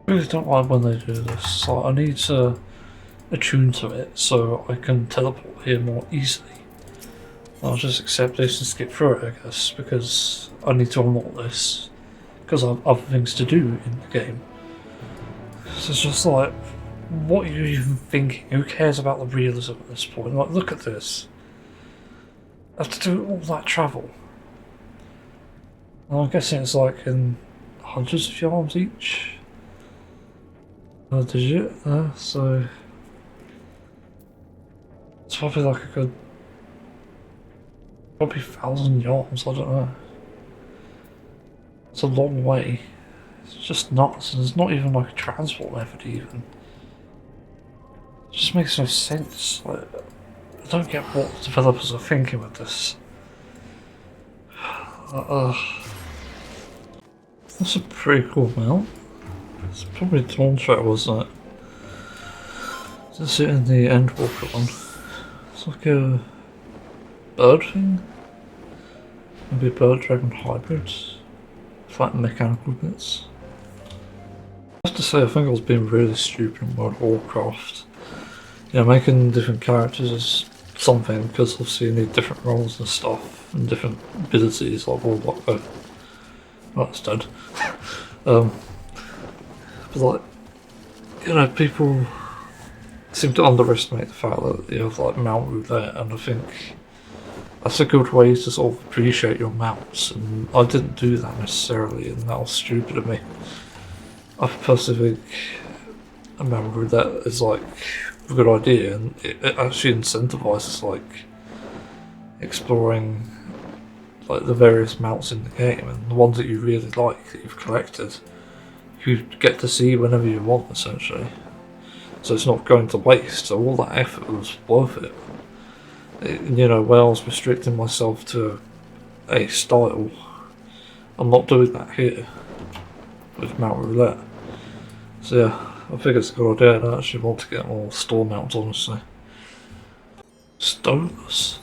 I really don't like when they do this. Like, I need to attune to it so I can teleport here more easily. I'll just accept this and skip through it, I guess, because I need to unlock this because I have other things to do in the game. So it's just like, what are you even thinking? Who cares about the realism at this point? Like, look at this. I have to do all that travel. And I'm guessing it's like in hundreds of yards each. Digit there, so it's probably like a good, probably 1,000 yards, I don't know. It's a long way. It's just nuts, and there's not even like a transport method even. It just makes no sense. Like, I don't get what developers are thinking with this. That's a pretty cool mount. It's probably Dawn Trail, wasn't it? Is it in the Endwalker one? It's like a bird thing? Maybe a bird dragon hybrid. Flat mechanical bits. I have to say, I think I was being really stupid in World of Warcraft. Yeah, making different characters is something, because obviously you need different roles and stuff, and different abilities, like Warlock. Oh, that's dead. But like, you know, people seem to underestimate the fact that you have like mount roulette, and I think that's a good way to sort of appreciate your mounts, and I didn't do that necessarily, and that was stupid of me. I personally think a mount roulette is like a good idea, and it actually incentivizes like exploring like the various mounts in the game, and the ones that you really like that you've collected, you get to see whenever you want essentially. So it's not going to waste, so all that effort was worth it. You know, where I was restricting myself to a style, I'm not doing that here with Mount Roulette. So yeah, I think it's a good idea, and I actually want to get more store mounts, honestly. Stoneless?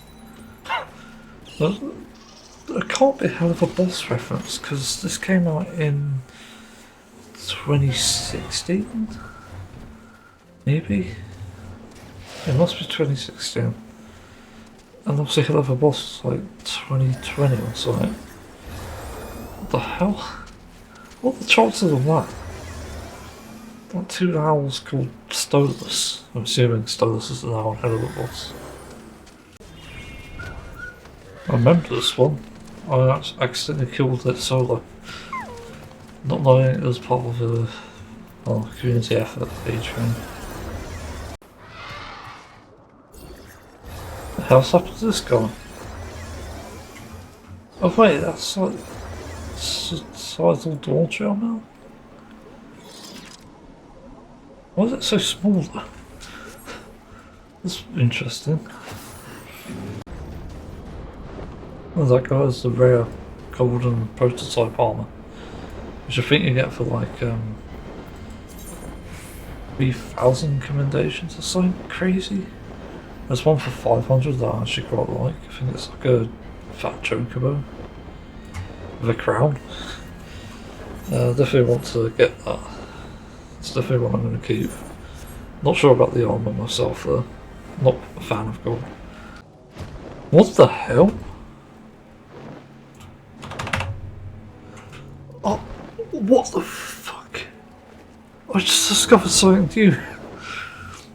There can't be a hell of a boss reference, because this came out in 2016? Maybe? It must be 2016. And obviously Hell of a Boss like 2020 or something. What the hell? What are the chances of that? Like two owls called Stolas. I'm assuming Stolas is now on Hell of a Boss. I remember this one. I accidentally killed it solo. Not knowing it was part of a community effort age thing. The hell's happened to this guy? Oh wait, that's like societal Dawn Trail now? Why is it so small though? That's interesting. Oh, that guy has the rare golden prototype armour, which I think you get for like 3,000 commendations or something crazy. There's one for 500 that I actually quite like. I think it's like a fat chocobo with a crown. Definitely want to get that. It's definitely one I'm going to keep. Not sure about the armour myself though. Not a fan of gold. What the hell? Oh, what the fuck? I just discovered something new.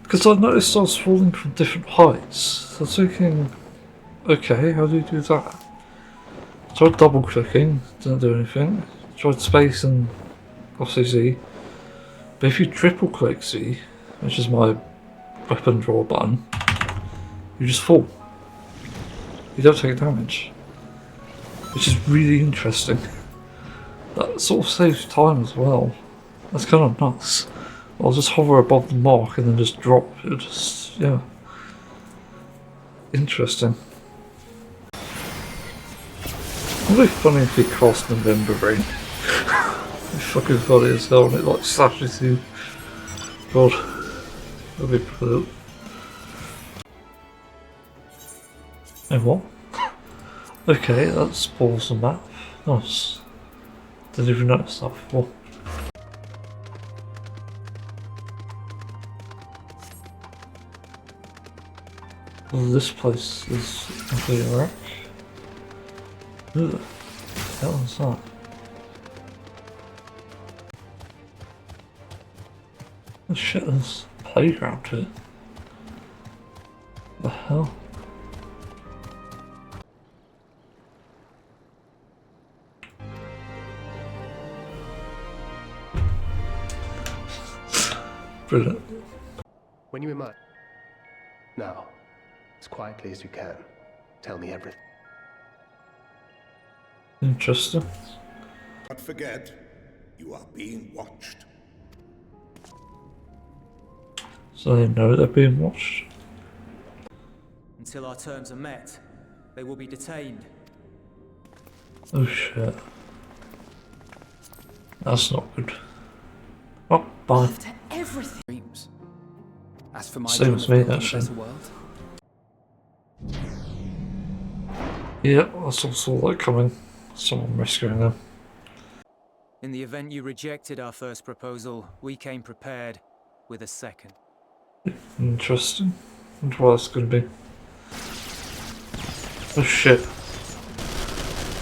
Because I noticed I was falling from different heights. So I was thinking, okay, how do you do that? Tried double clicking, didn't do anything. Tried space and obviously Z. But if you triple click Z, which is my weapon draw button, you just fall. You don't take damage. Which is really interesting. That sort of saves time as well. That's kind of nuts. I'll just hover above the mark and then just drop. It just, yeah. Interesting. It'd be funny if he crossed November rain. It'd be fucking funny as hell, and it like slashes you. God. That'd be brilliant. And what? Okay, that spoils the map. Nice. Didn't even notice that before. Well, this place is complete wreck. Who the hell is that? Oh shit, there's a playground here. What the hell? Brilliant. When you emerge. Now, as quietly as you can, tell me everything. Interesting. Don't forget, you are being watched. So they know they're being watched? Until our terms are met, they will be detained. Oh shit. That's not good. Oh, bye. After everything. Dreams. As for my Same dream as of me, building a actually. better world, Yeah, I saw that coming. Someone rescuing them. in the event you rejected our first proposal, we came prepared with a second. Interesting. Wonder what it's gonna be. Oh shit.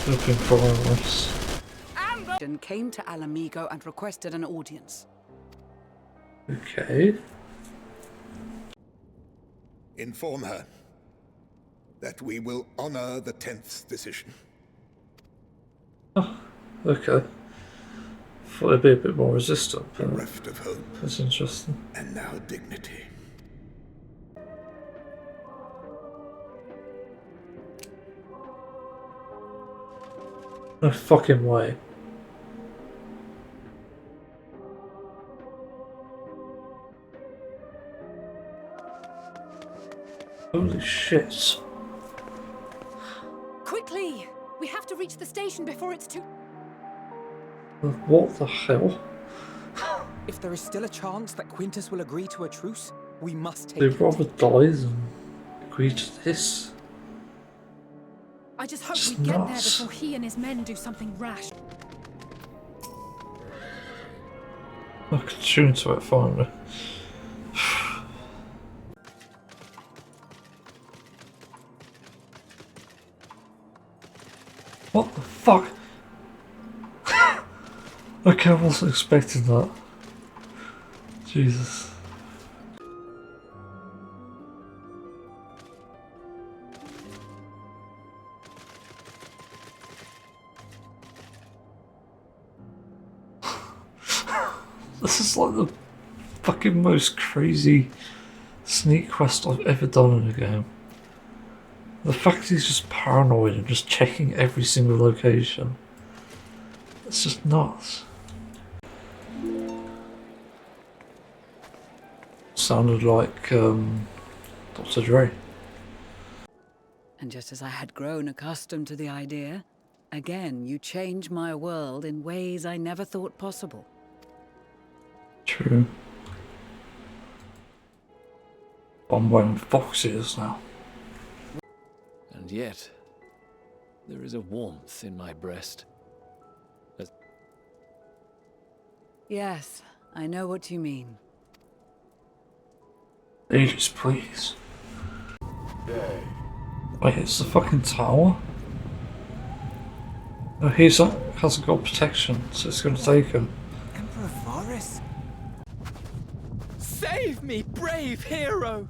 Looking for us. And came to Alamigo and requested an audience. Okay. Inform her that we will honor the 10th decision. Oh, okay. Thought it'd be a bit more resistant, but Bereft of hope that's interesting. and now dignity. No fucking way. Holy shit. Quickly! We have to reach the station before it's too... What the hell? If there is still a chance that Quintus will agree to a truce, we must take They'd it. rather die than agree to this. I just hope It's we get there nuts. before he and his men do something rash. I could tune into it finally. What the fuck? Okay, I wasn't expecting that. Jesus. This is like the fucking most crazy sneak quest I've ever done in a game. The fact he's just paranoid and just checking every single location. It's just nuts. Sounded like Dr. Dre. And just as I had grown accustomed to the idea, again you change my world in ways I never thought possible. True. I'm wearing fox ears now. And yet, there is a warmth in my breast. Yes, I know what you mean. Aegis, please. Wait, it's the fucking tower? No, hasn't got protection, so it's gonna take him. Emperor Varus? Save me, brave hero!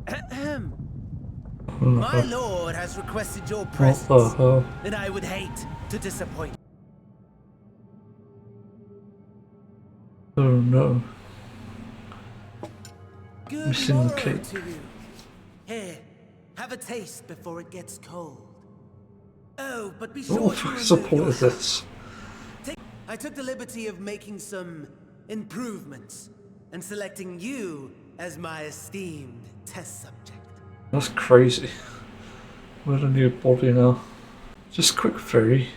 Ahem. My lord has requested your What presence, the hell? and I would hate to disappoint. Oh no. Good Missing the morrow cake. to you. Here, have a taste before it gets cold. Oh, but be sure What the to fuck is the remove point your of this? I took the liberty of making some improvements and selecting you as my esteemed test subject. That's crazy. We're a new body now. Just a quick theory.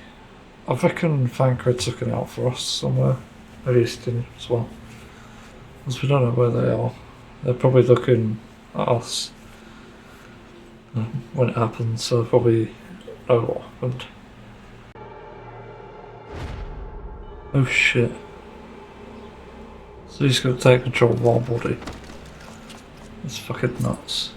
I reckon Vanker took it out for us somewhere. Maybe he didn't as well. Because we don't know where they are. They're probably looking at us when it happens, so they probably know what happened. Oh shit. So he's going to take control of our body. It's fucking nuts.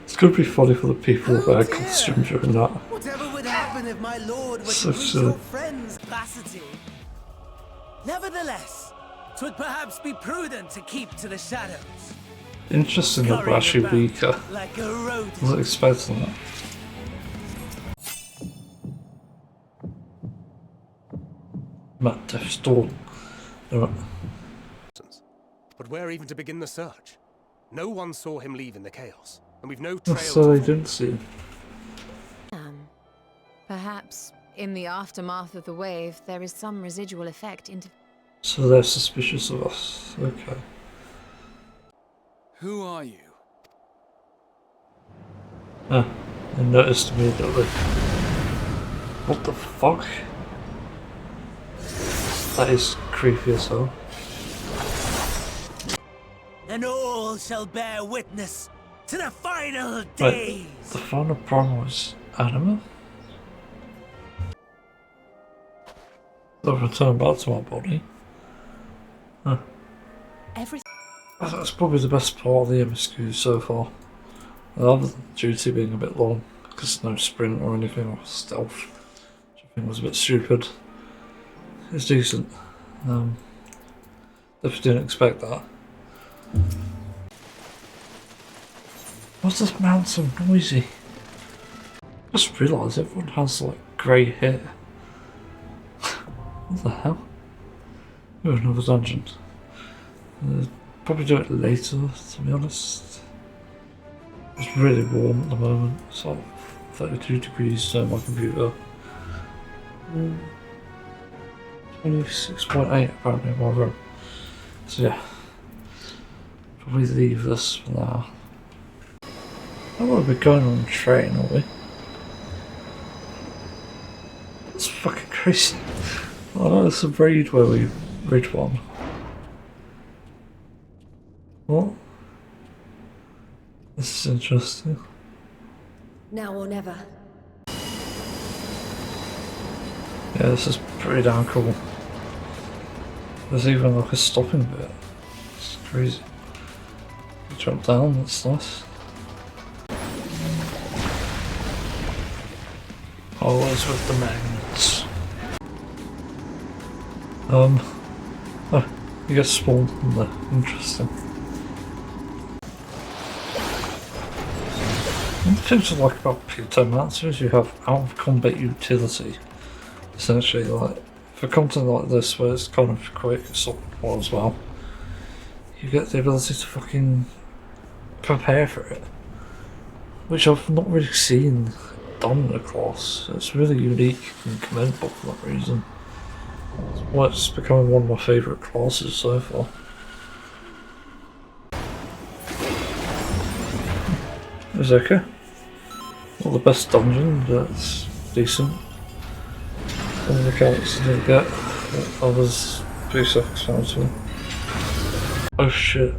It's gonna be funny for the people who wear costume during that. Whatever would happen if my lord were So to reach silly. your friend's capacity? Nevertheless, 'twould perhaps be prudent to keep to the shadows. Interesting that we're Scurrying actually about weaker. like a rodent. Wasn't expecting that. Matt Death's Dawn. No, But where even to begin the search? No one saw him leave in the chaos, and we've no trail so to they follow. didn't see him. Perhaps in the aftermath of the wave, there is some residual effect into. So they're suspicious of us. Okay. Who are you? Ah, I noticed immediately. What the fuck? That is creepy as hell. And all shall bear witness to the final days. Wait, the final problem was anima? I'll return back to my body. Huh. That's probably the best part of the MSQ so far. Other than duty being a bit long, because no sprint or anything or stealth, which I think was a bit stupid. It's decent. Definitely didn't expect that. Why's this mount so noisy? I just realised everyone has like grey hair. What the hell? Oh, another dungeon. Probably do it later, to be honest. It's really warm at the moment. It's like 32 degrees on my computer. 26.8 apparently in my room. So yeah. Probably leave this for now. I want to be going on a train, are we? That's fucking crazy. I know it's a raid where we raid one. What? This is interesting. Now or never. Yeah, this is pretty damn cool. There's even like a stopping bit. It's crazy. You jump down, that's nice. Always with the magnets. Oh, you get spawned in there. Interesting. One thing to like about Pluto maps is you have out of combat utility. Essentially, like for content like this where it's kind of quick, it's sort of more as well. You get the ability to fucking prepare for it, which I've not really seen done in a class. It's really unique and commendable for that reason. It's why it's becoming one of my favourite classes so far. It's okay. Not the best dungeon, but it's decent. Some of the characters didn't get, others pretty self-explanatory. Oh shit.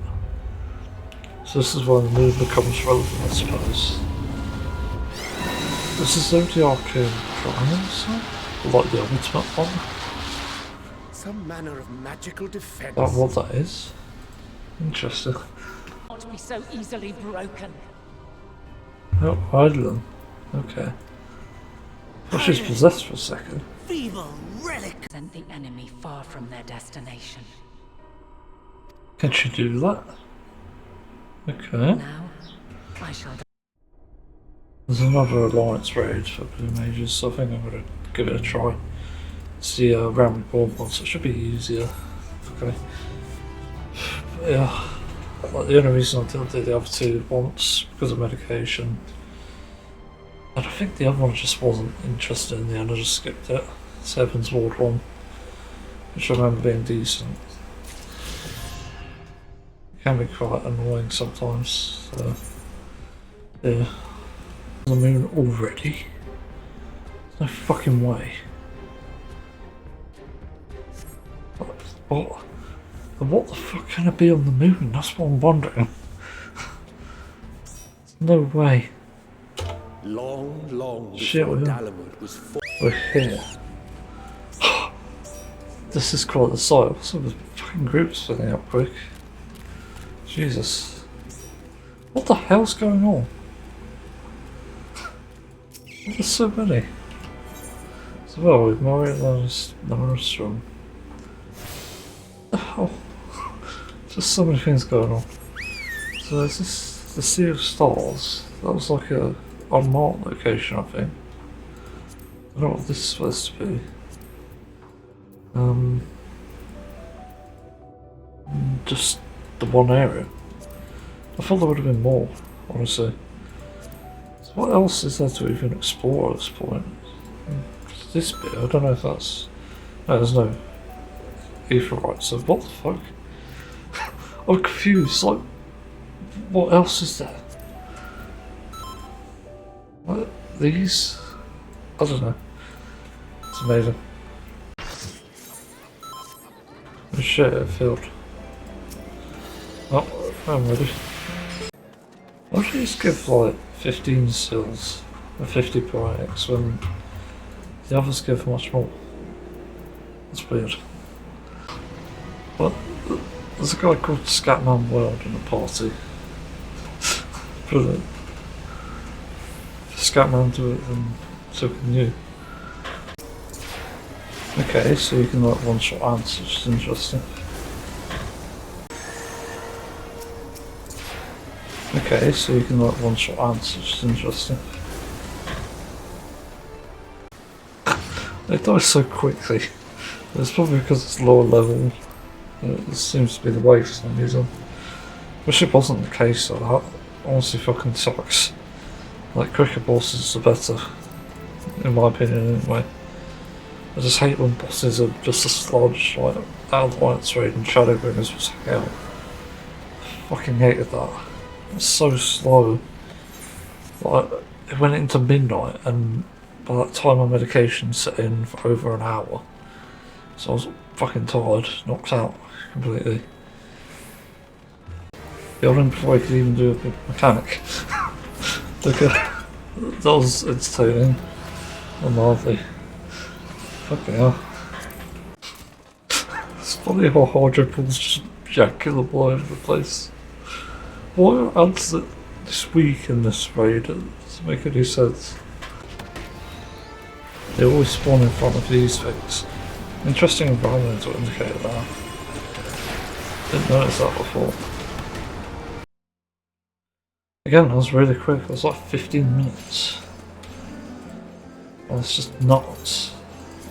So this is where the moon becomes relevant, I suppose. This is the arcane triangle, like the ultimate one. Some manner of magical defense. That what that is? Interesting. Not be so easily broken. Oh, Eidolon. Okay. Well, she's possessed for a second. Feeble relic. Sent the enemy far from their destination. Can she do that? Okay. Now, I shall. There's another Alliance raid for Blue Mages, so I think I'm gonna give it a try. It's the round reborn one, so it should be easier. Okay. But yeah. Like, the only reason I didn't do the other two once because of medication. And I think the other one just wasn't interested in the end, I just skipped it. Seven's Ward one, which I remember being decent. It can be quite annoying sometimes, so yeah. The moon already? There's no fucking way. What? What the fuck can it be on the moon? That's what I'm wondering. No way. Long Shit, before Dalamud was we're here. This is quite the sight. What's up with fucking groups filling up quick? Jesus. What the hell's going on? There's so many. So well, we've memorialized Norstrom. Oh, just so many things going on. So there's this, the Sea of Stars. That was like a unmarked location, I think. I don't know what this is supposed to be. Just the one area. I thought there would have been more, honestly. So what else is there to even explore at this point? This bit, I don't know if that's... No, there's no Aetheryte, so what the fuck? I'm confused, like, what else is there? What, these? I don't know. It's amazing. Oh shit, it failed. Oh, I'm ready. Why don't you just give like 15 sills and 50 per X when the others give much more? That's weird. What? There's a guy called Scatman World in the party. Brilliant. Scatman do it, then so can you. Okay, so you can like one-shot answers, which is interesting. Okay, so you can like one-shot answers, which is interesting. They die so quickly. It's probably because it's lower level. It seems to be the way for some reason. Wish it wasn't the case though, that honestly fucking sucks. Like quicker bosses are better, in my opinion anyway. I just hate when bosses are just a sludge, like Alliance Raid and Shadowbringers was hell. I fucking hated that. It's so slow. Like, it went into midnight and by that time my medication set in for over an hour. So I was fucking tired, knocked out completely. Building before I could even do a big mechanic. Look at that was entertaining and lively. Fucking hell. It's funny how Hydro Pool's just jackable all over the place. Why adds it this week in this raid? It doesn't make any sense. They always spawn in front of these things. Interesting environment to indicate that. Didn't notice that before. Again, that was really quick. It was like 15 minutes. Well, it's just nuts.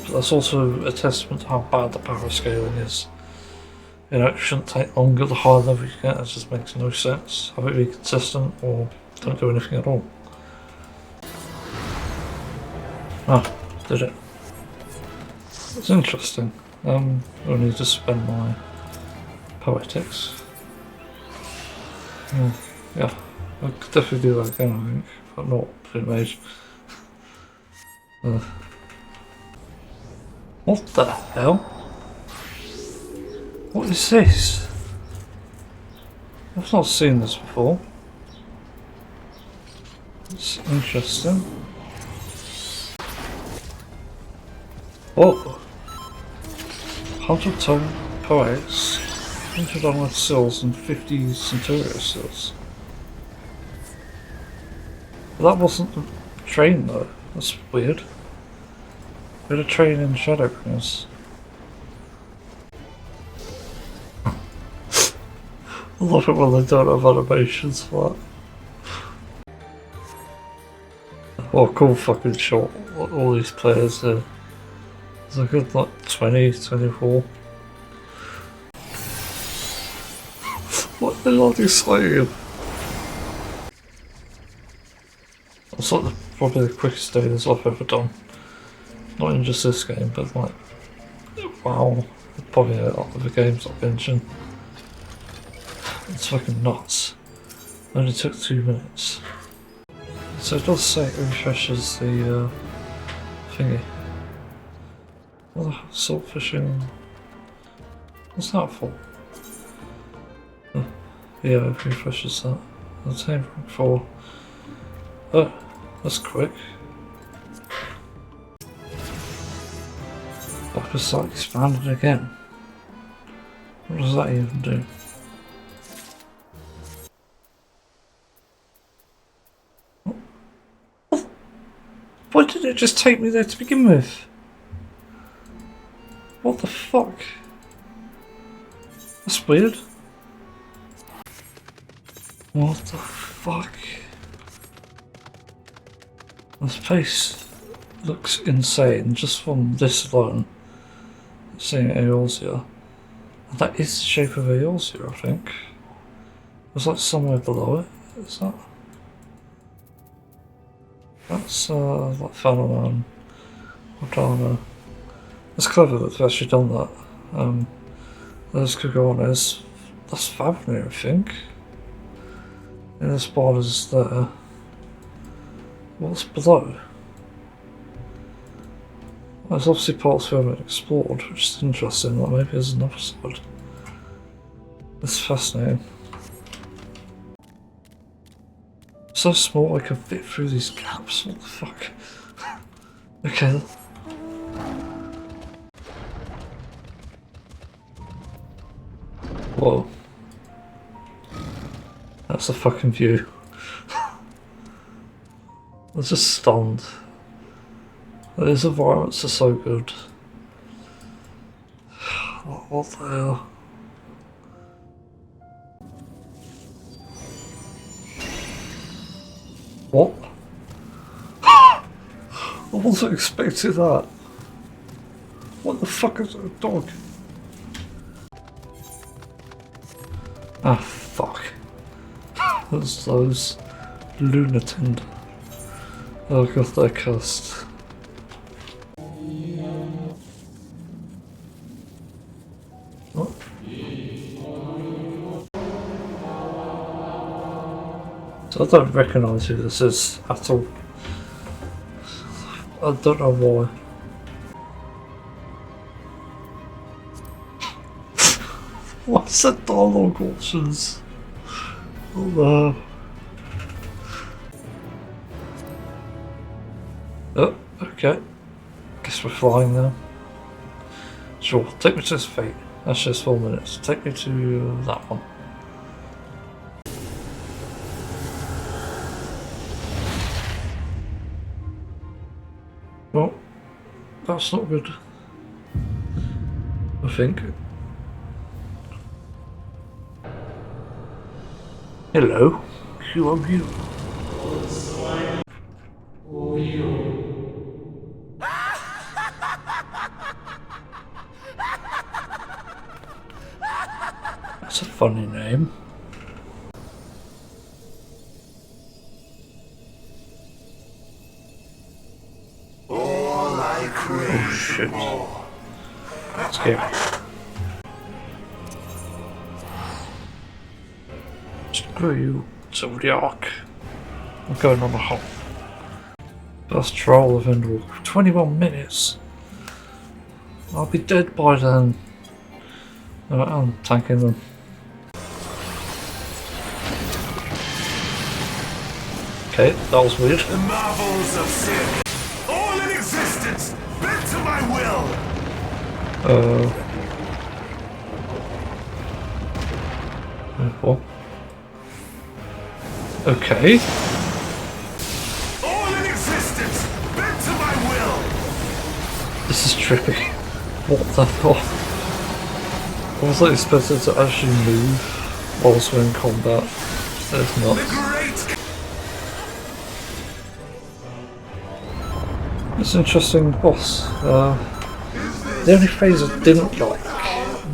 But that's also a testament to how bad the power scaling is. You know, it shouldn't take longer the higher level you get. It just makes no sense. Have it be consistent or don't do anything at all. Ah, did it. It's interesting. I need to spend my poetics. Yeah, I could definitely do that again, I think, but not pre-made. What the hell? What is this? I've not seen this before. It's interesting. Oh! 100 ton poets, 100 onward sills and 50 Centurio sills. But that wasn't the train though, that's weird. We had a train in Shadowbringers. I love it when they don't have animations for that. What a cool fucking shot, all these players do. It's a good like 20, 24. What the hell are they saying? It's like probably the quickest dailies I've ever done. Not in just this game, but like, wow, probably a lot of the games I've mentioned. It's fucking nuts. It only took 2 minutes. So it does say it refreshes the thingy. What the hell, salt fishing? What's that for? Oh, yeah, it refreshes that. The same for. Oh, that's quick. Oh, It's like expanded again. What does that even do? Why did it just take me there to begin with? What the fuck? That's weird. What the fuck? This place looks insane just from this alone. Seeing Eorzea. That is the shape of Eorzea, I think. It's like somewhere below it, is that? That's like Phenomenon. I don't know. It's clever that they've actually done that. There's Kagana's. That's Fabnir, I think. And the spiders there. What's below? There's obviously parts we haven't explored, which is interesting. Like maybe there's another side. It's fascinating. So small I can fit through these gaps. What the fuck? Okay. Whoa. That's a fucking view. I was just stunned. These environments are so good. What the hell? What? I wasn't expecting that. What the fuck is a dog? Ah, fuck. There's those Lunatend. Oh god, they're cursed. What? So I don't recognise who this is at all. I don't know why. What's the dialogue options? Oh no. Oh, okay. Guess we're flying now. Sure, take me to this fate. That's just 4 minutes. Take me to that one. Well, that's not good. I think. Hello, who are you? That's a funny name. Oh shit. That's scary. Screw you, Zodiac. I'm going on a hop. First trial of Endwalker. 21 minutes. I'll be dead by then. Alright, I'm tanking them. Okay, that was weird. The marvels of sin, all in existence, bent to my will. What? Okay. All in existence, bent to my will. This is trippy. What the fuck? I was like expected to actually move whilst we're in combat. It's not. It's an interesting boss. The only phase I didn't like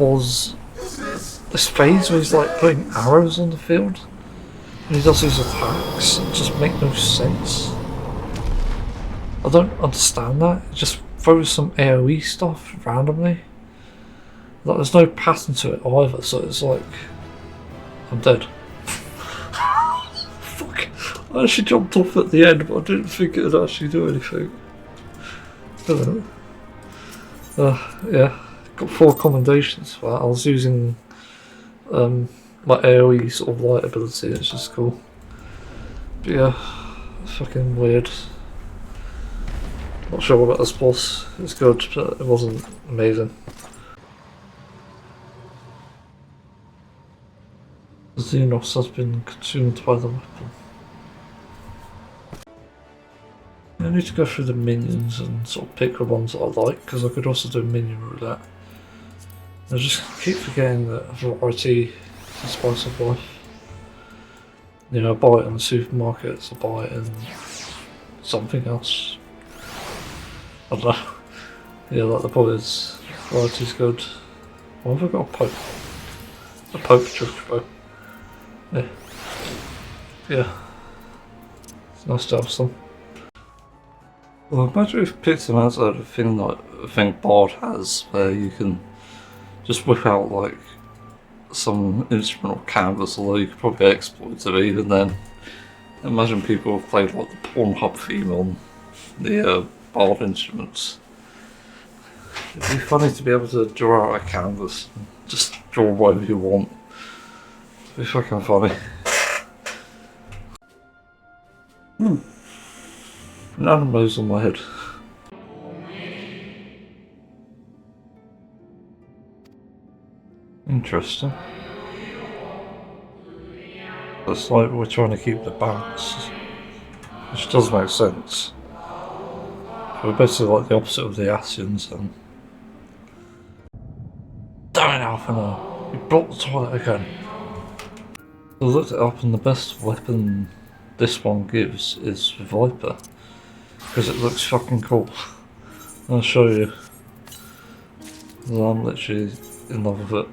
was this phase where he's like putting arrows on the field and he does these attacks that just make no sense. I don't understand that. It just throws some AoE stuff randomly. Like there's no pattern to it either, so it's like I'm dead. Fuck. I actually jumped off at the end, but I didn't think it would actually do anything. I don't know. Yeah, got 4 commendations for that. I was using my AoE sort of light ability, it's just cool. But yeah, fucking weird. Not sure about this boss. It's good, but it wasn't amazing. The Xenos has been consumed by the weapon. I need to go through the minions and sort of pick the ones that I like, because I could also do minion roulette. I just keep forgetting that variety is the spice of life. You know, I buy it in the supermarkets, I buy it in something else. I don't know. Yeah, like the point is, variety's good. Why have I got a poke? A poke bow. Yeah. Yeah. It's nice to have some. Well, imagine if you picked them out of the thing like I think Bard has, where you can just whip out like some instrument or canvas, although you could probably exploit it even then. Imagine people have played like the Pornhub theme on the Bard instruments. It'd be funny to be able to draw out a canvas and just draw whatever you want. It'd be fucking funny. An animal's on my head. Interesting. It's like we're trying to keep the balance, which does make sense. We're basically like the opposite of the Asians and... Damn it, Alpha, you blocked the toilet again. I looked it up and the best weapon this one gives is Viper. Because it looks fucking cool. I'll show you. I'm literally in love with it.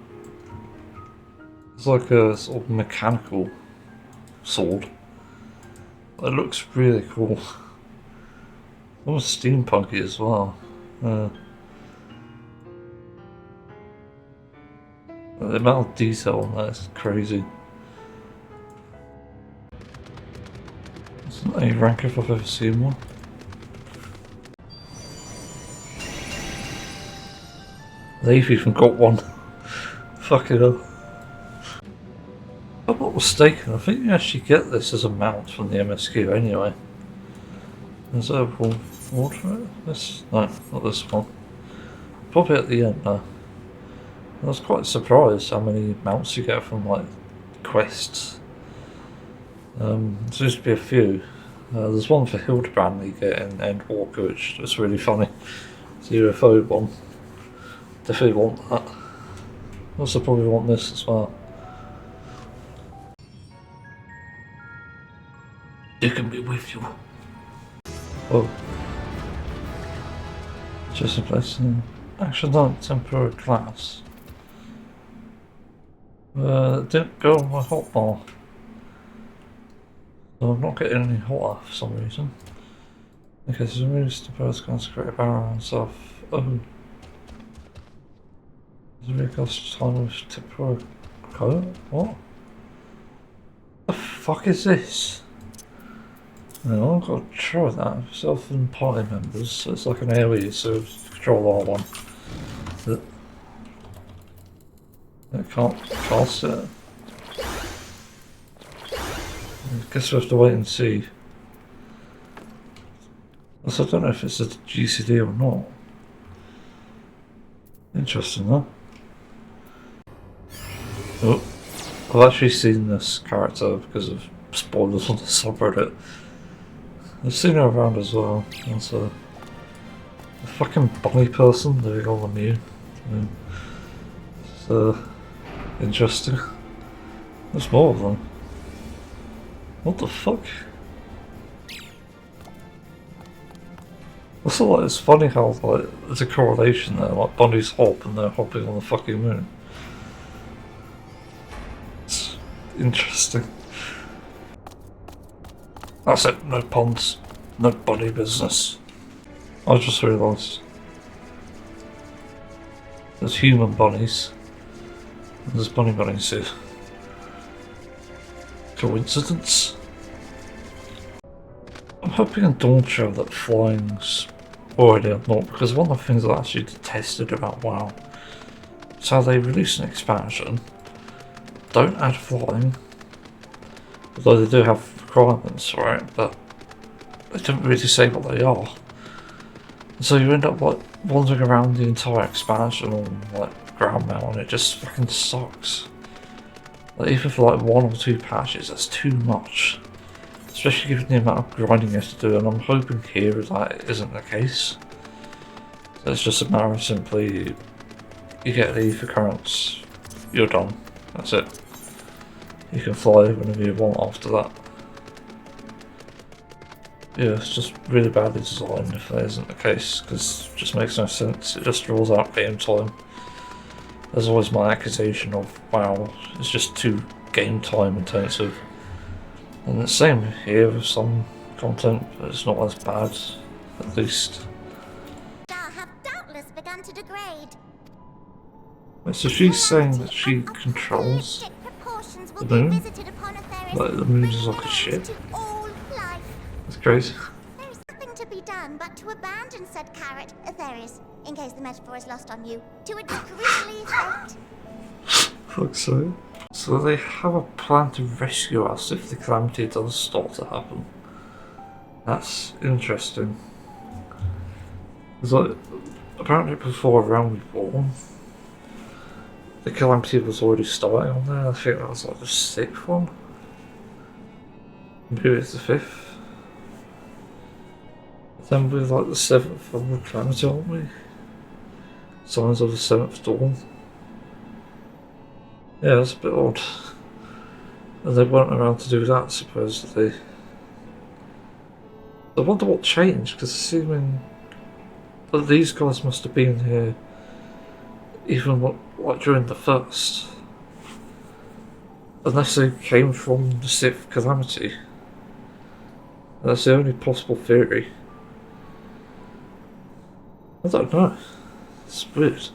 It's like a sort of mechanical sword. It looks really cool. Almost steampunky as well. The amount of detail on that is crazy. It's not any rank if I've ever seen one. They've even got one. Fucking hell. If I'm not mistaken, I think you actually get this as a mount from the MSQ anyway. Is there a reward for it? This? No, not this one. Probably at the end though. I was quite surprised how many mounts you get from like quests. There seems to be a few. There's one for Hildebrand that you get in Endwalker, which is really funny. It's the UFO one. Definitely want that. Also probably want this as well. You can be with you. Oh. Just a place in action on temporary class. Didn't go on my hotbar. So I'm not getting any hotter for some reason. Okay, so removes the first consecrated barrel and stuff. Oh. Does it cost time with temporary coat? What? The fuck is this? No, I've got to try that. Self and party members, so it's like an AoE, so control R1. I can't cast it. I guess we have to wait and see. Also, I don't know if it's a GCD or not. Interesting, huh? Oh, I've actually seen this character because of spoilers on the subreddit. I've seen her around as well. It's a fucking bunny person doing all the new. It's interesting. There's more of them. What the fuck? Also, like, it's funny how like there's a correlation there. Like bunnies hop and they're hopping on the fucking moon. It's interesting. That's it, no puns, no bunny business. I just realised there's human bunnies and there's bunnies here. Coincidence? I'm hoping in Dawn Show that flying's already unlocked, because one of the things I actually detested about WoW is how they release an expansion, don't add flying, although they do have requirements for it, but they don't really say what they are. So you end up like wandering around the entire expansion on like ground mount and it just fucking sucks. Like even for like 1 or 2 patches, that's too much. Especially given the amount of grinding you have to do, and I'm hoping here that isn't the case. So it's just a matter of simply, you get the ether currents, you're done. That's it. You can fly whenever you want after that. Yeah, it's just really badly designed if that isn't the case, because it just makes no sense. It just draws out game time. There's always my accusation of, wow, it's just too game time intensive. And the same here with some content, but it's not as bad, at least. Have doubtless begun to degrade. Wait, so she's saying that she controls the moon? Like the moon is like a ship? That's crazy. There is nothing to be done but to abandon said carrot, Aetherius, in case the metaphor is lost on you, to its grisly fate. Fuck's sake. So they have a plan to rescue us if the calamity does start to happen. That's interesting. It's like, apparently before Realm Reborn, the calamity was already starting on there. I think that was like the 6th one. Maybe it's the 5th. Then we're like the 7th one with calamity, aren't we? Signs of the 7th dawn. Yeah, that's a bit odd. And they weren't around to do that, supposedly. I wonder what changed, because assuming that these guys must have been here even like during the 1st. Unless they came from the 6th calamity. That's the only possible theory. I don't know. It's weird.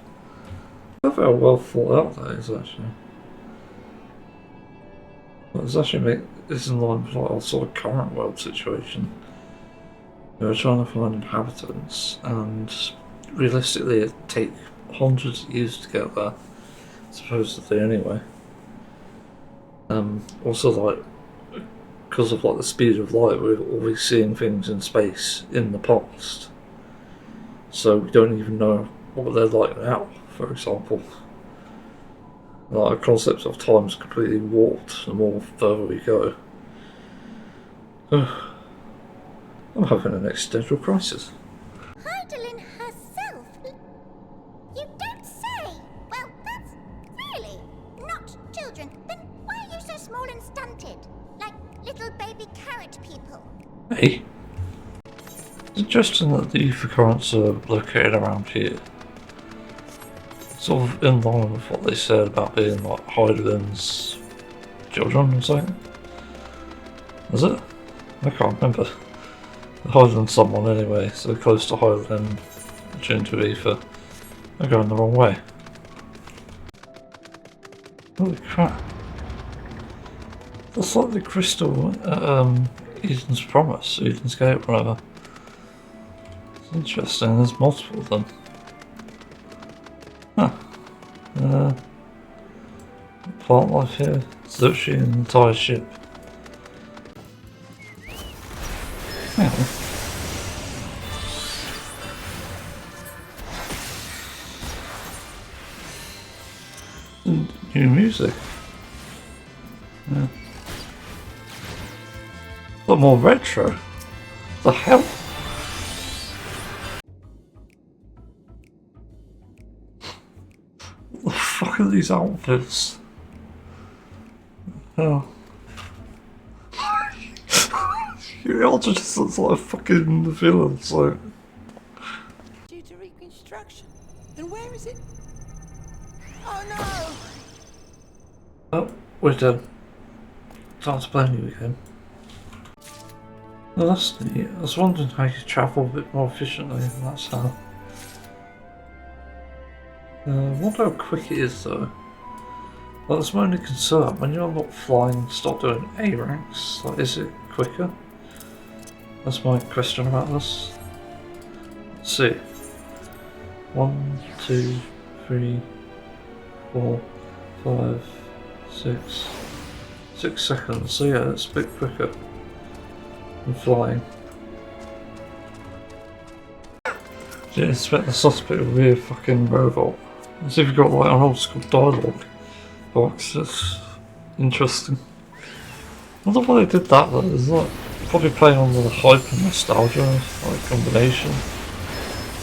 I don't know how well thought out that is, actually. Well, it's actually this in line with like our sort of current world situation. We're trying to find inhabitants, and realistically it'd take hundreds of years to get there, supposedly anyway. Also, like, because of like the speed of light, we're always seeing things in space in the past, so we don't even know what they're like now, for example. Like, our concept of time is completely warped the more further we go. I'm having an existential crisis. Heidelin herself? You don't say! Well, that's really not children. Then why are you so small and stunted? Like little baby carrot people. Hey. It's interesting that the ether currents are located around here. Sort of in line with what they said about being like Heidelin's children or something. Is it? I can't remember. Heidelin's someone anyway, so close to Heidelin, attuned to ether. They're going the wrong way. Holy crap. That's like the crystal at Eden's Promise, Eden's Gate, whatever. It's interesting, there's multiple of them. Huh. Plant life here. It's literally an entire ship. Hang on. New music. Yeah. But more retro. The hell? What the fuck are these outfits? Oh. It also just looks like fucking villains, like. Due to reconstruction. Then where is it? Oh no! Oh, we're done. Time to play new again. Well, that's neat. I was wondering how you travel a bit more efficiently, and that's how. I wonder how quick it is though. Well, that's my only concern. When you're not flying, stop doing A ranks. Like, is it quicker? That's my question about this. Let's see. 1, 2, 3, 4, 5, 6. 6 seconds. So yeah, it's a bit quicker than flying. Didn't expect the suspect would be a fucking robot. As if you've got like an old school dialogue box. That's interesting. I wonder why they did that though. It's like probably playing on the hype and nostalgia like combination.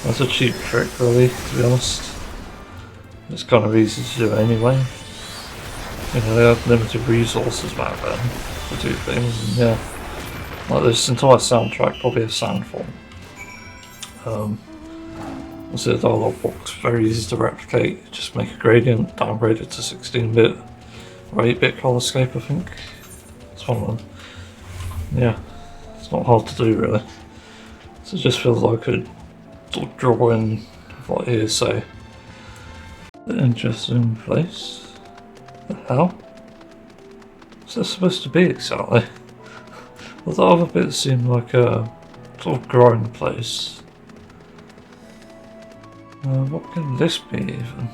That's a cheap trick really, to be honest. It's kind of easy to do anyway. You know, they had limited resources back then to do things, and yeah. Like this entire soundtrack probably a sound form. So the dialogue box, very easy to replicate. Just make a gradient, downgrade it to 16-bit or 8-bit color scape, I think. It's one of them. Yeah, it's not hard to do really. So it just feels like a sort of drawing of like hearsay. An interesting place. The hell? What's that supposed to be exactly? Well, the other bit seemed like a sort of growing place. What can this be even?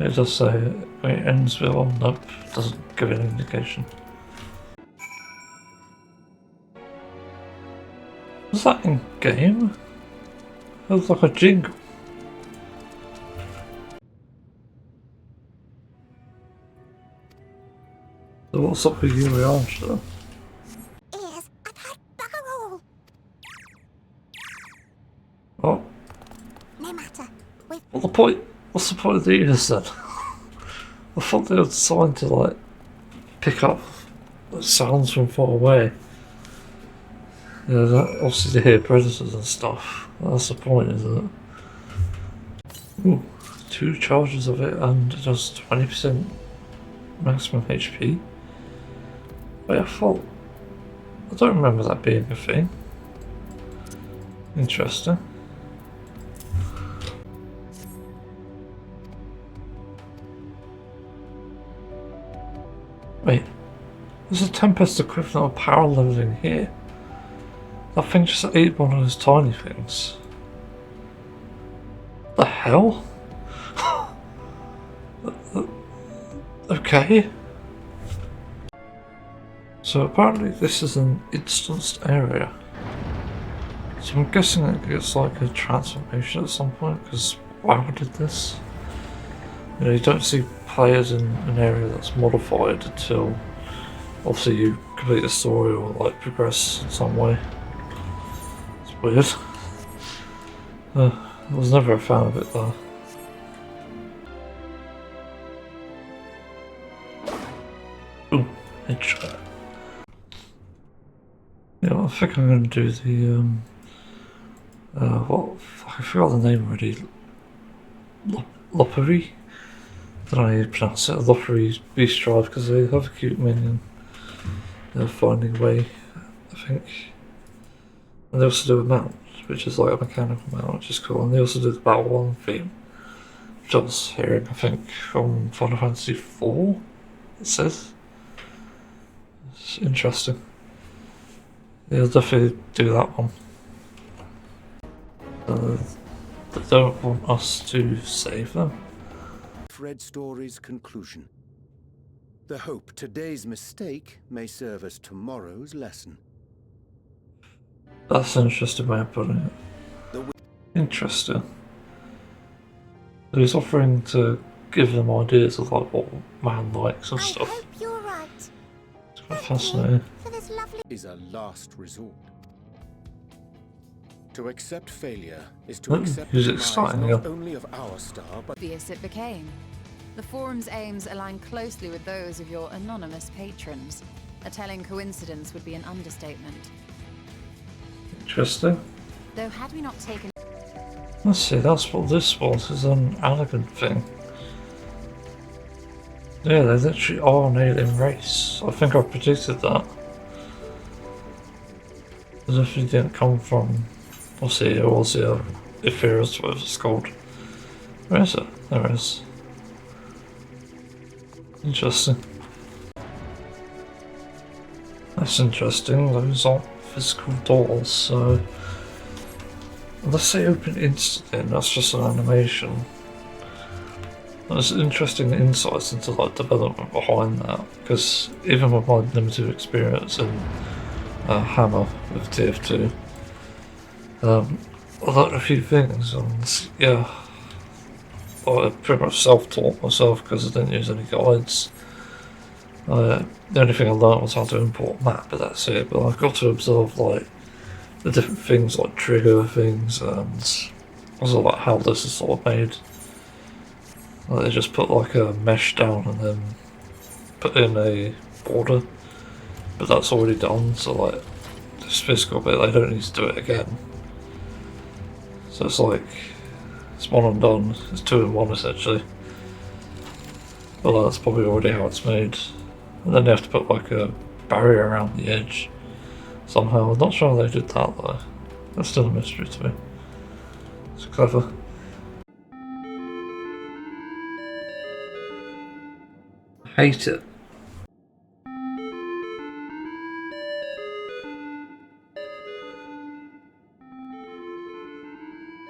It does say it ends with one, nope, doesn't give an indication. Was that in game? It was like a jingle. So what's up with you, Angela? Ears, I've had bugger all. Oh. No matter. What's the point of the ears then? I thought they were designed to like pick up sounds from far away. Yeah, obviously to hear predators and stuff. That's the point, isn't it? Ooh, 2 charges of it and just 20% maximum HP. Wait, I don't remember that being a thing. Interesting. Wait, there's a Tempest equivalent of power leveling here. That thing just ate one of those tiny things. The hell? Okay. So apparently this is an instanced area. So I'm guessing it gets like a transformation at some point, because why would it this? You know, you don't see players in an area that's modified until obviously you complete the story or like progress in some way. It's weird. I was never a fan of it though. Ooh, headshot. Yeah, I think I'm going to do the I forgot the name already. Loppery? I don't know how you pronounce it. Loppery Beast Drive, because they have a cute minion. They're finding a way, I think. And they also do a mount, which is like a mechanical mount, which is cool. And they also do the Battle 1 theme, which I was hearing, I think, from Final Fantasy 4, it says. It's interesting. They'll definitely do that one. They don't want us to save them. Fred Story's conclusion. The hope today's mistake may serve as tomorrow's lesson. That's an interesting way of putting it. Interesting. So he's offering to give them ideas of like what man likes and stuff. I hope you're right. It's quite fascinating. For this lovely is a last resort. To accept failure is to accept the demise not only of our star, but obvious it became. The forum's aims align closely with those of your anonymous patrons. A telling coincidence would be an understatement. Interesting. Though had we not taken... Let's see, that's what this was, is an elegant thing. Yeah, they literally are an alien race. I think I predicted that. As if it didn't come from... We'll see, it was the Ethereals, whatever it's called. Where is it? There it is. Interesting. That's interesting, those aren't physical doors, so... Unless they open instantly, and that's just an animation. There's interesting insights into like development behind that, because even with my limited experience in Hammer with TF2, I learned a few things, and yeah, I pretty much self-taught myself because I didn't use any guides. The only thing I learned was how to import a map, but that's it. But I got to observe like the different things, like trigger things, and also like how this is sort of made. Like they just put like a mesh down and then put in a border, but that's already done. So like this physical bit, they don't need to do it again. So it's like it's one and done. It's 2 in 1 essentially. But that's probably already how it's made. And then you have to put like a barrier around the edge somehow. I'm not sure how they did that though. That's still a mystery to me. It's clever. I hate it.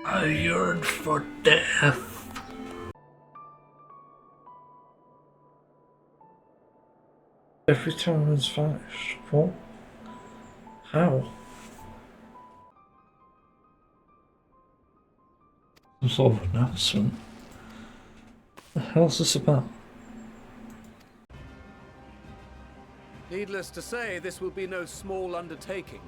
I yearn for death. Every time it's vanished. What? How? Some sort of announcement. What the hell's this about? Needless to say, this will be no small undertaking.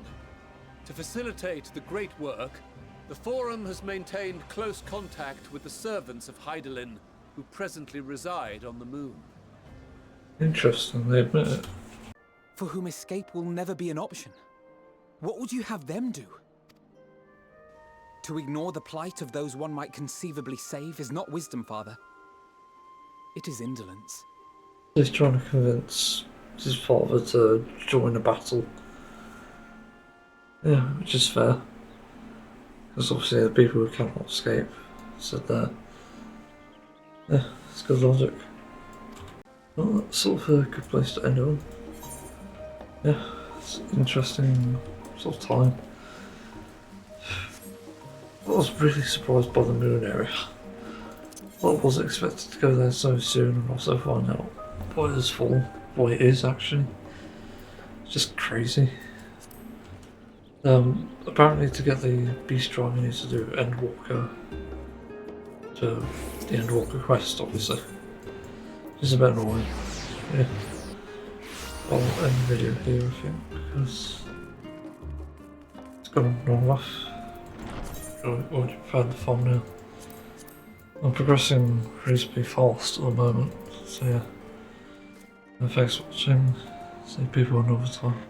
To facilitate the great work, the Forum has maintained close contact with the servants of Hydaelyn, who presently reside on the moon. Interesting, they admit it. For whom escape will never be an option. What would you have them do? To ignore the plight of those one might conceivably save is not wisdom, Father. It is indolence. He's trying to convince his father to join a battle. Yeah, which is fair. Because obviously the people who cannot escape said that. Yeah, it's good logic. Well, that's sort of a good place to end it on. Yeah, it's an interesting sort of time. I was really surprised by the moon area. I wasn't expected to go there so soon and also find out what it is for, what it is actually. It's just crazy. Apparently to get the beast drive you need to do Endwalker. To the Endwalker quest obviously. Which is a bit annoying. Yeah. I'll end the video here I think because it's gone on long enough. Already found the thumbnail. I'm progressing reasonably fast at the moment, so yeah. And thanks for watching. See people another time.